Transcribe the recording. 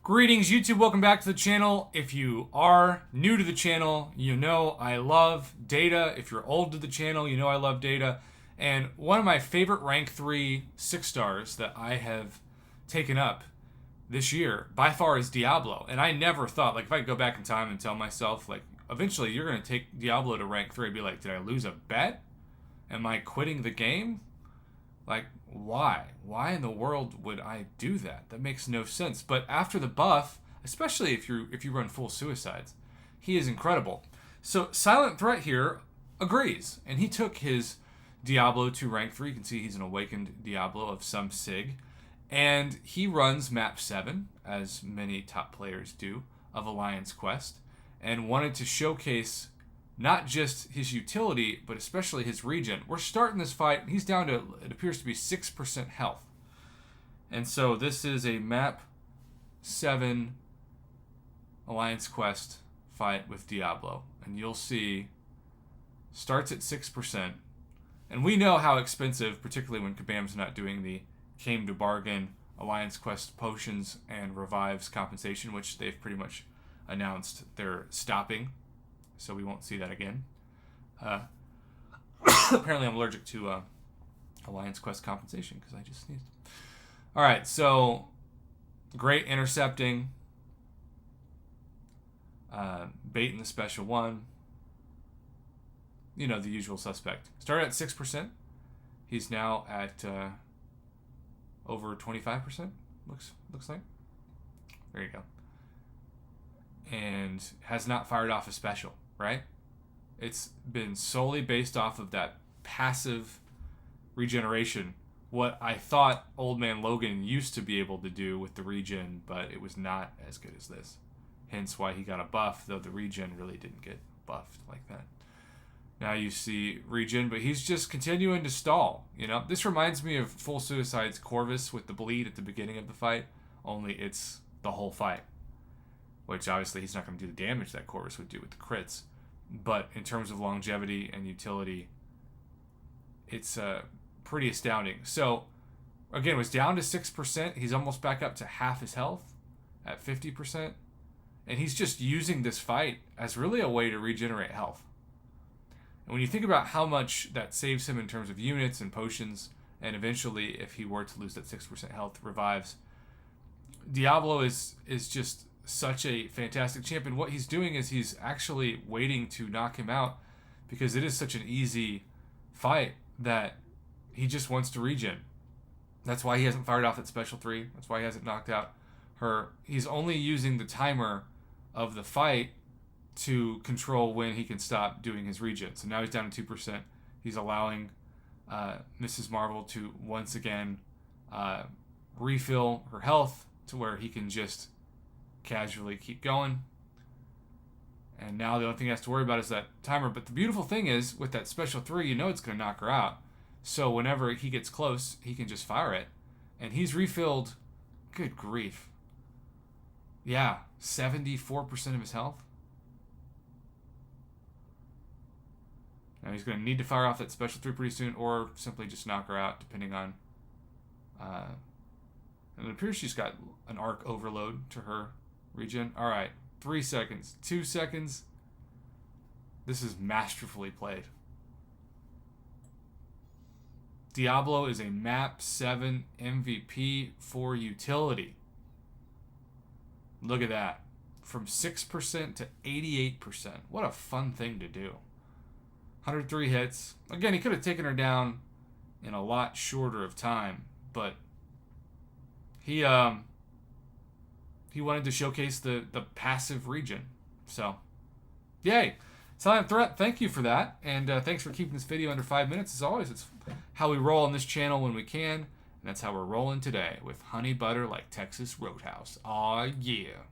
Greetings, YouTube. Welcome back to the channel. If you are new to the channel, you know I love data. If you're old to the channel, you know I love data. And one of my favorite rank 3 6 stars that I have taken up this year by far is Diablo. And I never thought, like, if I could go back in time and tell myself, like, eventually you're going to take Diablo to rank 3, I'd be like, did I lose a bet? Am I quitting the game? Like, why? Why in the world would I do that? That makes no sense. But after the buff, especially if you run full suicides, he is incredible. So Silent Threat here agrees, and he took his Diablo to rank 3. You can see he's an awakened Diablo of some sig, and he runs map 7, as many top players do, of Alliance Quest, and wanted to showcase not just his utility, but especially his regen. We're starting this fight. He's down to, it appears to be 6% health. And so this is a map 7 Alliance Quest fight with Diablo. And you'll see, starts at 6%. And we know how expensive, particularly when Kabam's not doing the came to bargain Alliance Quest potions and revives compensation, which they've pretty much announced they're stopping. So we won't see that again. Apparently I'm allergic to Alliance Quest compensation because I just sneezed. Alright, so great intercepting. Bait in the special one. You know, the usual suspect. Started at 6%. He's now at over 25%. Looks like. There you go. And has not fired off a special, right? It's been solely based off of that passive regeneration. What I thought Old Man Logan used to be able to do with the regen, but it was not as good as this. Hence why he got a buff, though the regen really didn't get buffed like that. Now you see regen, but he's just continuing to stall. You know, this reminds me of Full Suicide's Corvus with the bleed at the beginning of the fight, only it's the whole fight. Which obviously he's not going to do the damage that Corvus would do with the crits. But in terms of longevity and utility, it's pretty astounding. So, again, was down to 6%. He's almost back up to half his health at 50%. And he's just using this fight as really a way to regenerate health. And when you think about how much that saves him in terms of units and potions, and eventually, if he were to lose that 6% health, revives, Diablo is just such a fantastic champion. What he's doing is he's actually waiting to knock him out because it is such an easy fight that he just wants to regen. That's why he hasn't fired off that special 3. That's why he hasn't knocked out her. He's only using the timer of the fight to control when he can stop doing his regen. So now he's down to 2%. He's allowing Mrs. Marvel to once again refill her health to where he can just casually keep going. And now the only thing he has to worry about is that timer. But the beautiful thing is, with that special 3, you know it's going to knock her out. So whenever he gets close, he can just fire it. And he's refilled, good grief. Yeah, 74% of his health. Now he's going to need to fire off that special 3 pretty soon, or simply just knock her out, depending on... and it appears she's got an arc overload to her regen. Alright, 3 seconds, 2 seconds. This is masterfully played. Diablo is a map 7 MVP for utility. Look at that. From 6% to 88%. What a fun thing to do. 103 hits. Again, he could have taken her down in a lot shorter of time, but he wanted to showcase the passive regen. So, yay. Silent Threat, thank you for that. And thanks for keeping this video under 5 minutes. As always, it's how we roll on this channel when we can. And that's how we're rolling today with honey butter like Texas Roadhouse. Aw, yeah.